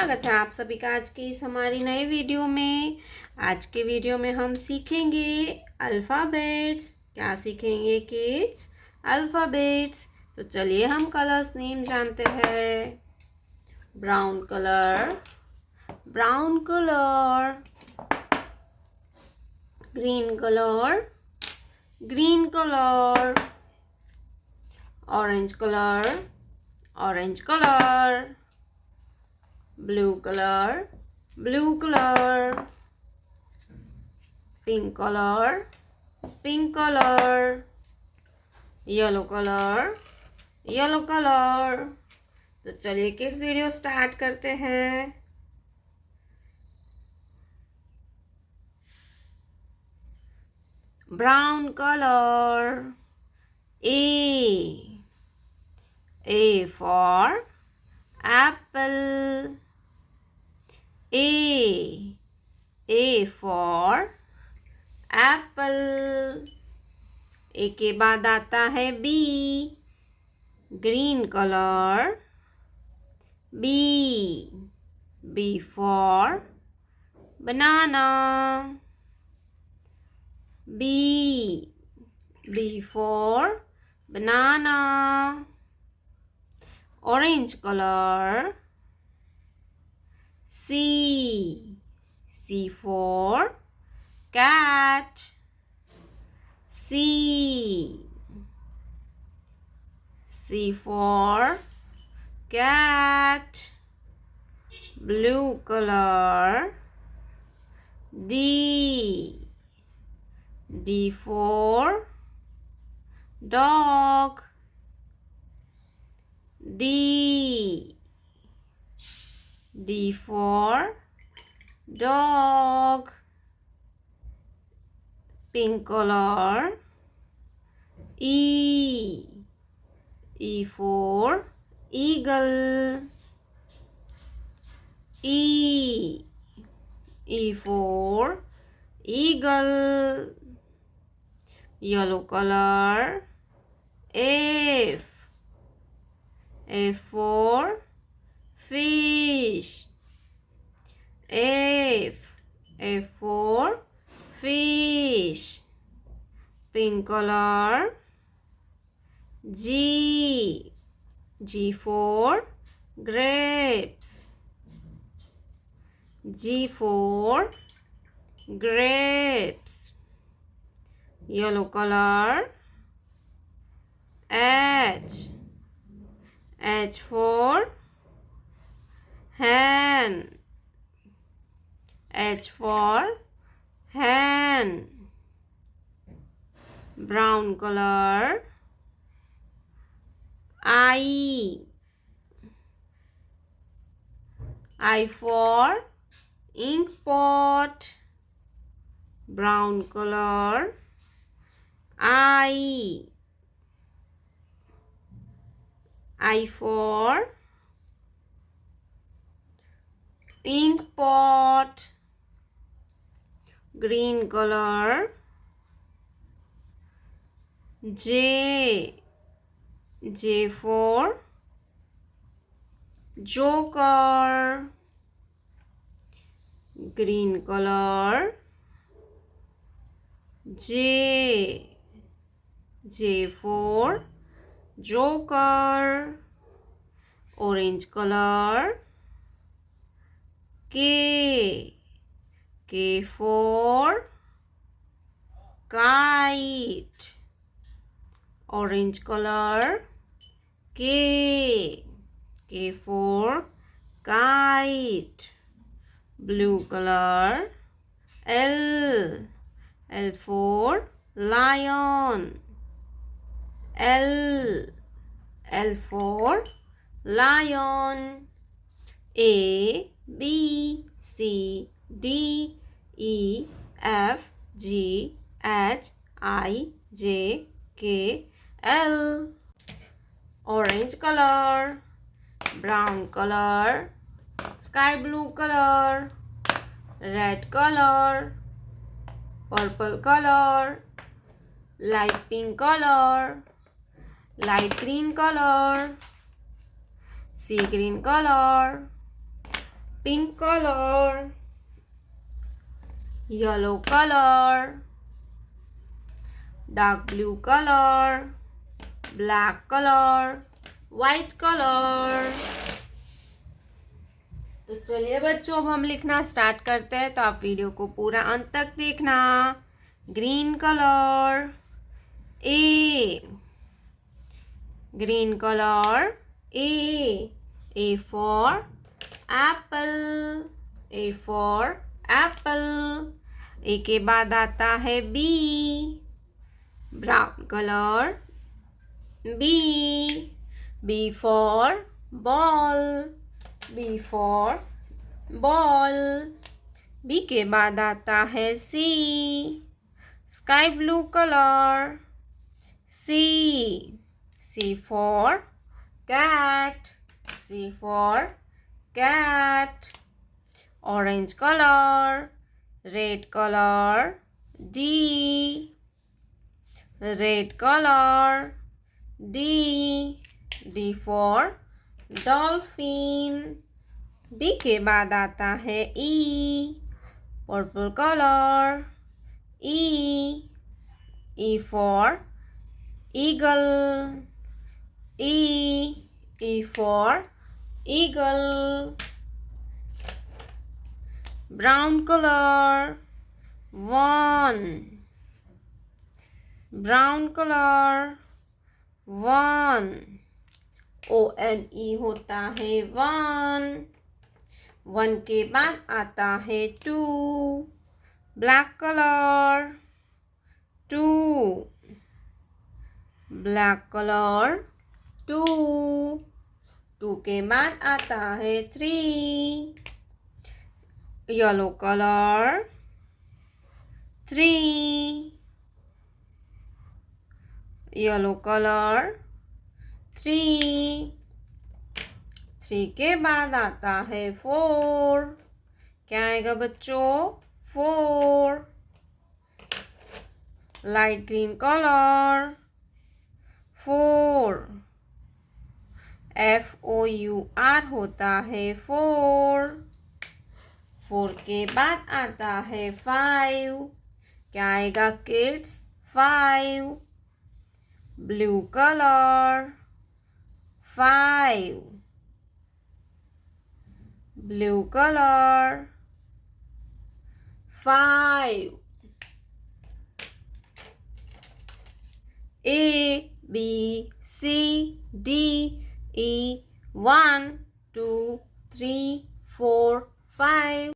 स्वागत है आप सभी का आज की इस हमारी नए वीडियो में। आज के वीडियो में हम सीखेंगे अल्फ़ाबेट्स। क्या सीखेंगे किड्स? अल्फ़ाबेट्स। तो चलिए हम कलर्स नेम जानते हैं। Brown colour, brown colour. Green colour, green colour. Orange colour, orange colour. blue color, blue color. Pink color, pink color. Yellow color, yellow color. तो चलिए किड्स वीडियो स्टार्ट करते हैं। Brown colour. A for apple. A for apple. ए के बाद आता है B, green colour. B for banana. B for banana. Orange color. C for cat. C for cat. Blue color. D for dog. D for dog. Pink color. E for eagle. E for eagle. Yellow color. F for fish. F for fish. Pink color. G for grapes. G for grapes. Yellow color. H for hen. H for hen. Brown color. I for ink pot. Brown color. I for ink pot. Green color. J for joker. Green color. J for joker. Orange color. K for kite. Orange color. K for kite. Blue color. L for lion. L for lion. A B C D E F G H I J K L. Orange color, brown color, sky blue color, red color, purple color, light pink color, light green color, sea green color, pink color, yellow color, dark blue color, black color, white color। तो चलिए बच्चों, अब हम लिखना start करते हैं, तो आप वीडियो को पूरा अंत तक देखना। Green colour, A, green colour, A for apple, A for apple. A के बाद आता है B, brown colour, B for ball, B for ball. B के बाद आता है C, sky blue colour, C for cat, C for cat. Orange colour, red colour, D, red colour, D for dolphin. D के बाद आता है E, purple colour, E for eagle, E for eagle. Brown colour, one, brown colour, one, ONE होता है one. One के बाद आता है two, black colour, two, black colour, two. Two के बाद आता है three, yellow colour, three, yellow colour, three. Three के बाद आता है फोर, क्या आएगा बच्चों? Four, light green colour, four, FOUR होता है फोर। फोर के बाद आता है फाइव, क्या आएगा kids? Five, blue colour, five, blue colour, five. ABCDE 1 2 3 4 5।